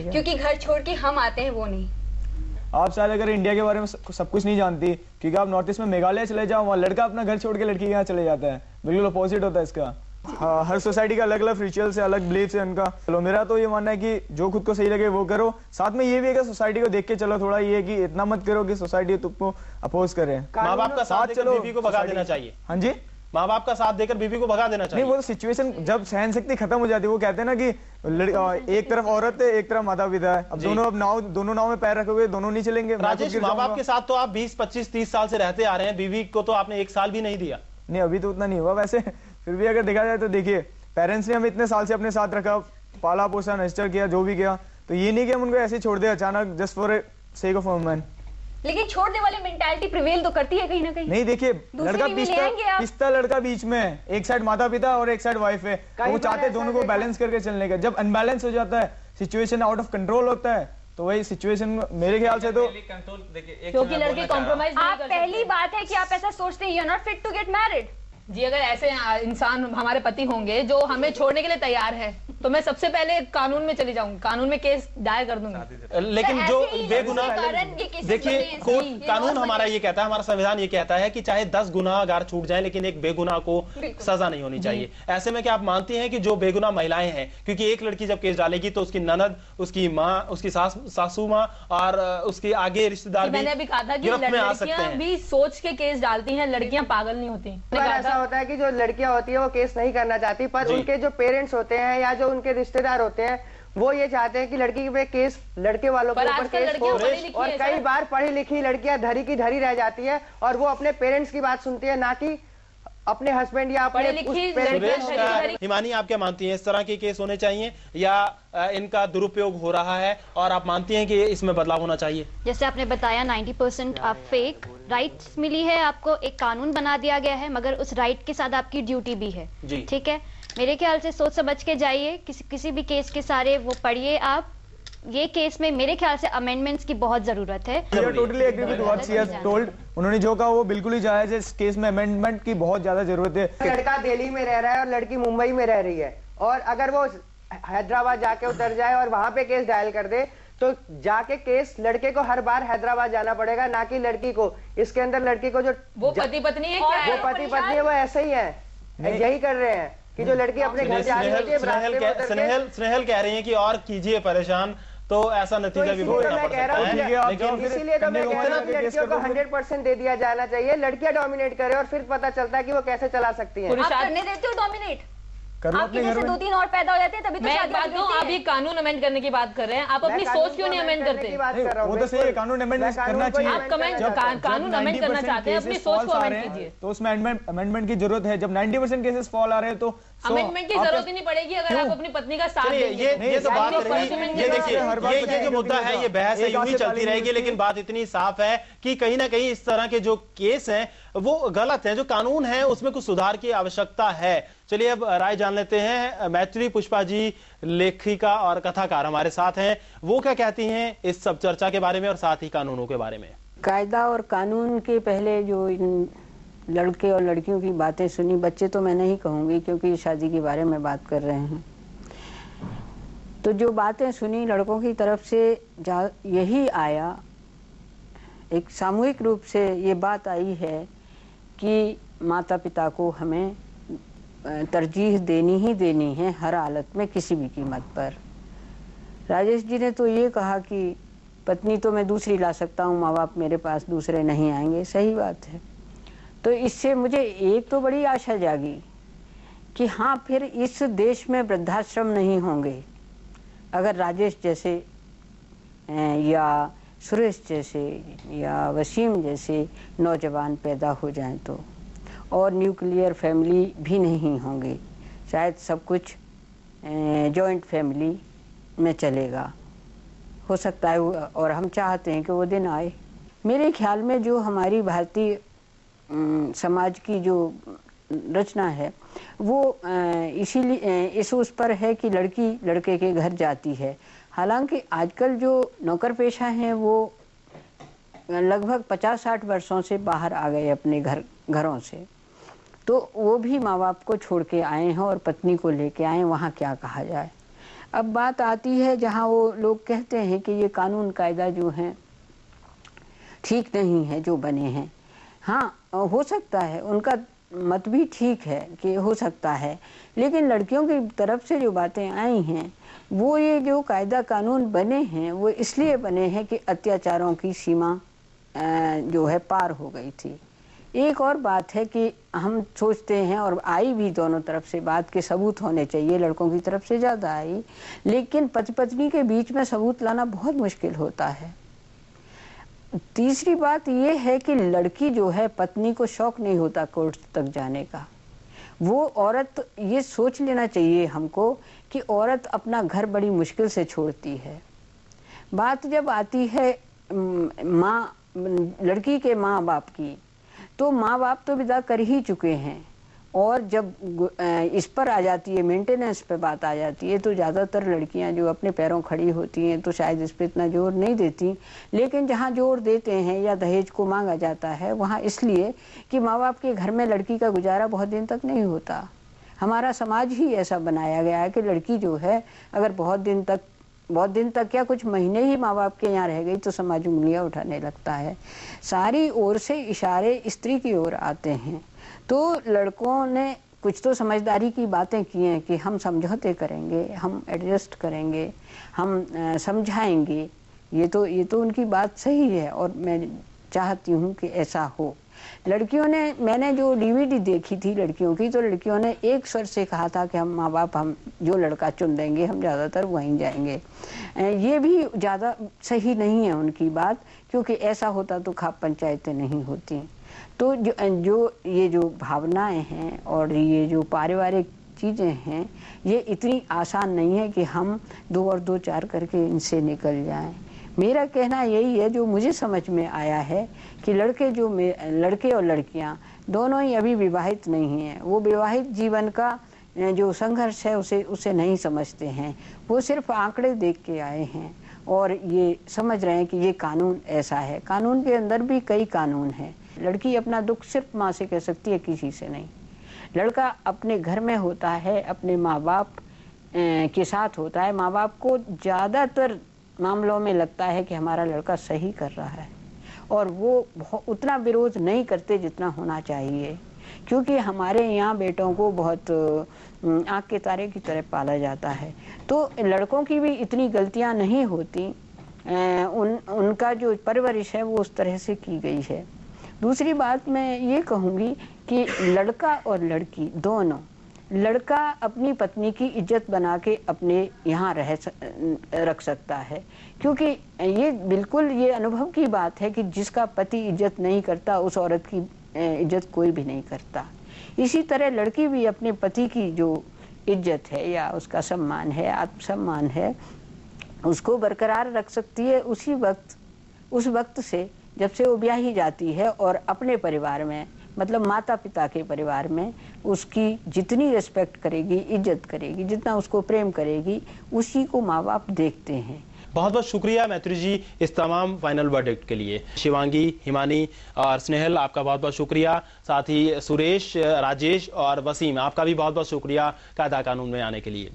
क्योंकि घर छोड़ के हम आते हैं वो नहीं। आप शायद अगर इंडिया के बारे में सब कुछ नहीं जानती, क्योंकि आप नॉर्थ ईस्ट में मेघालय चले जाओ, वहाँ लड़का अपना घर छोड़ के लड़की के यहाँ चले जाता है, बिल्कुल अपोजिट होता है इसका। हाँ, हर सोसाइटी का अलग अलग रिचुअल्स है, अलग बिलीफ्स है उनका। चलो मेरा तो ये मानना है कि जो खुद को सही लगे वो करो, साथ में ये भी है कि सोसाइटी को देख के चलो। थोड़ा ये है कि इतना मत करो कि सोसाइटी तुमको अपोज करे। माँ बाप का साथ चलो, बीवी को भगा देना चाहिए। हाँ जी, माँ बाप का साथ देकर बीवी को भगा देना चाहिए। नहीं, वो सिचुएशन जब सहन शक्ति खत्म हो जाती है, वो कहते हैं ना कि एक तरफ औरत है, एक तरफ माता पिता है, अब दोनों नाव में पैर रखोगे, दोनों नहीं चलेंगे। राजेश, माँ बाप के साथ तो आप 20, 25, 30 साल से रहते आ रहे हैं, बीवी को तो आपने 1 साल भी नहीं दिया। नहीं, अभी तो उतना नहीं हुआ वैसे, फिर भी अगर देखा जाए तो देखिए, पेरेंट्स ने हमें इतने साल से अपने साथ रखा, पाला पोसा, नर्चर किया, जो भी किया, तो ये नहीं कि हम उनको ऐसे छोड़ दे अचानक just for sake of woman. लेकिन छोड़ने वाली मेंटालिटी प्रिवेल तो करती है कहीं ना कहीं। नहीं, देखिए, लड़का पिसता लड़का बीच में है, एक साइड माता पिता और एक साइड वाइफ है, तो वो चाहते हैं दोनों को बैलेंस करके चलने का। जब अनबैलेंस हो जाता है, सिचुएशन आउट ऑफ कंट्रोल होता है, तो वही सिचुएशन मेरे ख्याल से तो क्योंकि लड़के कॉम्प्रोमाइज नहीं कर सकते। पहली बात है कि आप ऐसा सोचते हैं, you are not fit to get married. जी, अगर ऐसे इंसान हमारे पति होंगे जो हमें छोड़ने के लिए तैयार है, तो मैं सबसे पहले कानून में चली जाऊंगी, कानून में केस दायर कर दूंगी। लेकिन जो बेगुनाह, देखिए, कोर्ट कानून हमारा ये कहता है, हमारा संविधान ये कहता है कि चाहे 10 गुनाहगार छूट जाएं, लेकिन एक बेगुनाह को सजा नहीं होनी चाहिए। ऐसे में क्या आप मानती हैं कि जो बेगुनाह महिलाएं हैं, क्योंकि एक लड़की जब केस डालेगी तो उसकी ननद, उसकी माँ, उसकी सासू माँ और उसके आगे रिश्तेदार, मैंने अभी कहा था कि लड़कियां भी सोच के केस डालती हैं, लड़कियां पागल नहीं होती। होता है कि जो लड़कियां होती है वो केस नहीं करना चाहती, पर उनके जो पेरेंट्स होते हैं या जो उनके रिश्तेदार होते हैं, वो ये चाहते हैं कि लड़की पे केस, लड़के वालों के ऊपर केस हो। और कई बार पढ़ी लिखी लड़कियां धरी की धरी रह जाती है और वो अपने पेरेंट्स की बात सुनती है, ना कि अपने हस्बैंड या अपने हिमानी, आप क्या मानती हैं, इस तरह के केस होने चाहिए या इनका दुरुपयोग हो रहा है, और आप मानती हैं कि इसमें बदलाव होना चाहिए? जैसे आपने बताया 90% आप फेक राइट्स मिली है, आपको एक कानून बना दिया गया है, मगर उस राइट के साथ आपकी ड्यूटी भी है। ठीक है, मेरे ख्याल से सोच समझ के जाइए, किसी भी केस के सारे वो पढ़िए आप। ये केस में मेरे ख्याल से अमेंडमेंट्स की बहुत जरूरत है। Totally agree with what she has told. उन्होंने जो कहा वो बिल्कुल ही जायज है, इस केस में अमेंडमेंट की बहुत ज्यादा जरूरत है। लड़का दिल्ली में रह रहा है और लड़की मुंबई में रह रही है, और अगर वो हैदराबाद जाके उतर जाए और वहां पे केस डायल कर दे, तो जाके केस लड़के को हर बार हैदराबाद जाना पड़ेगा, ना कि लड़की को। इसके अंदर लड़की को जो वो पति पत्नी है, वो पति पत्नी है, वो ऐसे ही है, यही कर रहे हैं कि जो लड़की अपने घर जा रही है। स्नेहल कह रही है कि और कीजिए परेशान, तो ऐसा नतीजा भी भुगतना पड़ सकता है। लेकिन इसीलिए तो मैं कह रहा हूँ कि लड़कियों को 100% दे दिया जाना चाहिए, लड़कियां डोमिनेट करें और फिर पता चलता है कि वो कैसे चला सकती हैं। आप करने देते हो डोमिनेट? आपके जैसे 2-3 और पैदा हो जाते हैं तभी तो। मैं एक बात कहूं, आप ये कानून अमेंड करने की बात कर रहे हैं, आप अपनी सोच क्यों नहीं अमेंड करते? वो तो सही है, कानून अमेंड करना चाहिए। आप कानून अमेंड करना चाहते हैं, अपनी सोच को अमेंड कीजिए। तो उसमें अमेंडमेंट की जरूरत है। जब 90% केसेस फॉल आ रहे हैं तो अमेंडमेंट की जरूरत ही नहीं पड़ेगी अगर आप अपनी पत्नी का साथ देंगे। ये तो बात रही, ये देखिए, ये जो मुद्दा है, ये बहस है, यूं ही चलती रहेगी, लेकिन बात इतनी साफ है कि कहीं ना कहीं इस तरह के जो केस हैं वो गलत हैं। जो कानून है उसमें कुछ सुधार की आवश्यकता है। चलिए अब राय जान लेते हैं। मैत्री पुष्पा जी, लेखिका और कथाकार हमारे साथ हैं, वो क्या कहती हैं इस सब चर्चा के बारे में और साथ ही कानूनों के बारे में। कायदा और कानून के पहले जो इन लड़के और लड़कियों की बातें सुनी, बच्चे तो मैं नहीं कहूँगी क्योंकि शादी के बारे में बात कर रहे हैं, तो जो बातें सुनी लड़कों की तरफ से यही आया, एक सामूहिक रूप से ये बात आई है कि माता पिता को हमें तरजीह देनी ही देनी है हर हालत में, किसी भी कीमत पर। राजेश जी ने तो ये कहा कि पत्नी तो मैं दूसरी ला सकता हूँ, माँ बाप मेरे पास दूसरे नहीं आएंगे, सही बात है। तो इससे मुझे एक तो बड़ी आशा जागी कि हाँ, फिर इस देश में वृद्धाश्रम नहीं होंगे अगर राजेश जैसे या सुरेश जैसे या वसीम जैसे नौजवान पैदा हो जाएं तो, और न्यूक्लियर फैमिली भी नहीं होंगे, शायद सब कुछ जॉइंट फैमिली में चलेगा, हो सकता है। और हम चाहते हैं कि वो दिन आए। मेरे ख्याल में जो हमारी भारतीय समाज की जो रचना है वो इसीलिए इस उस पर है कि लड़की लड़के के घर जाती है। हालांकि आजकल जो नौकर पेशा हैं वो लगभग 50-60 वर्षों से बाहर आ गए अपने घरों से, तो वो भी माँ बाप को छोड़ के आए हैं और पत्नी को लेके आए, वहाँ क्या कहा जाए। अब बात आती है जहाँ वो लोग कहते हैं कि ये कानून कायदा जो हैं ठीक नहीं है जो बने हैं। हाँ, हो सकता है, उनका मत भी ठीक है कि हो सकता है, लेकिन लड़कियों की तरफ से जो बातें आई हैं वो ये जो कायदा कानून बने हैं वो इसलिए बने हैं कि अत्याचारों की सीमा जो है पार हो गई थी। एक और बात है कि हम सोचते हैं, और आई भी दोनों तरफ से बात के सबूत होने चाहिए, लड़कों की तरफ से ज़्यादा आई, लेकिन पति पत्नी के बीच में सबूत लाना बहुत मुश्किल होता है। तीसरी बात ये है कि लड़की जो है, पत्नी को शौक नहीं होता कोर्ट तक जाने का। वो औरत, ये सोच लेना चाहिए हमको कि औरत अपना घर बड़ी मुश्किल से छोड़ती है। बात जब आती है लड़की के माँ बाप की, तो माँ बाप तो विदा कर ही चुके हैं, और जब इस पर आ जाती है, मेंटेनेंस पे बात आ जाती है, तो ज़्यादातर लड़कियां जो अपने पैरों खड़ी होती हैं तो शायद इस पे इतना जोर नहीं देती, लेकिन जहाँ जोर देते हैं या दहेज को मांगा जाता है वहाँ इसलिए कि माँ बाप के घर में लड़की का गुजारा बहुत दिन तक नहीं होता। हमारा समाज ही ऐसा बनाया गया है कि लड़की जो है अगर बहुत दिन तक क्या कुछ महीने ही माँ बाप के यहाँ रह गई तो समाज उंगलियां उठाने लगता है। सारी ओर से इशारे स्त्री की ओर आते हैं। तो लड़कों ने कुछ तो समझदारी की बातें की हैं कि हम समझौते करेंगे, हम एडजस्ट करेंगे, हम समझाएंगे। ये तो उनकी बात सही है और मैं चाहती हूँ कि ऐसा हो। लड़कियों ने, मैंने जो डीवीडी देखी थी लड़कियों की, तो लड़कियों ने एक स्वर से कहा था कि हम माँ बाप हम जो लड़का चुन देंगे हम ज़्यादातर वहीं जाएंगे। ये भी ज़्यादा सही नहीं है उनकी बात, क्योंकि ऐसा होता तो खाप पंचायतें नहीं होती। तो जो ये जो भावनाएं हैं और ये जो पारिवारिक चीज़ें हैं, ये इतनी आसान नहीं है कि हम 2 और 2 4 करके इनसे निकल जाएं। मेरा कहना यही है, जो मुझे समझ में आया है कि लड़के और लड़कियां दोनों ही अभी विवाहित नहीं हैं। वो विवाहित जीवन का जो संघर्ष है उसे नहीं समझते हैं। वो सिर्फ आंकड़े देख के आए हैं और ये समझ रहे हैं कि ये कानून ऐसा है। कानून के अंदर भी कई कानून हैं। लड़की अपना दुख सिर्फ माँ से कह सकती है, किसी से नहीं। लड़का अपने घर में होता है, अपने माँ बाप के साथ होता है। माँ बाप को ज़्यादातर मामलों में लगता है कि हमारा लड़का सही कर रहा है, और वो उतना विरोध नहीं करते जितना होना चाहिए, क्योंकि हमारे यहाँ बेटों को बहुत आँख के तारे की तरह पाला जाता है। तो लड़कों की भी इतनी गलतियाँ नहीं होती, उनका जो परवरिश है वो उस तरह से की गई है। दूसरी बात मैं ये कहूँगी कि लड़का और लड़की दोनों, लड़का अपनी पत्नी की इज्जत बना के अपने यहाँ रख सकता है, क्योंकि ये बिल्कुल ये अनुभव की बात है कि जिसका पति इज्जत नहीं करता उस औरत की इज्जत कोई भी नहीं करता। इसी तरह लड़की भी अपने पति की जो इज्जत है या उसका सम्मान है, आत्मसम्मान है, उसको बरकरार रख सकती है उस वक्त से जब से वो ब्याही जाती है, और अपने परिवार में, मतलब माता पिता के परिवार में उसकी जितनी रिस्पेक्ट करेगी, इज्जत करेगी, जितना उसको प्रेम करेगी, उसी को माँ बाप देखते हैं। बहुत बहुत शुक्रिया मैत्री जी इस तमाम फाइनल वर्डिक्ट के लिए। शिवांगी, हिमानी और स्नेहल, आपका बहुत बहुत शुक्रिया। साथ ही सुरेश, राजेश और वसीम, आपका भी बहुत बहुत शुक्रिया कायदा कानून में आने के लिए।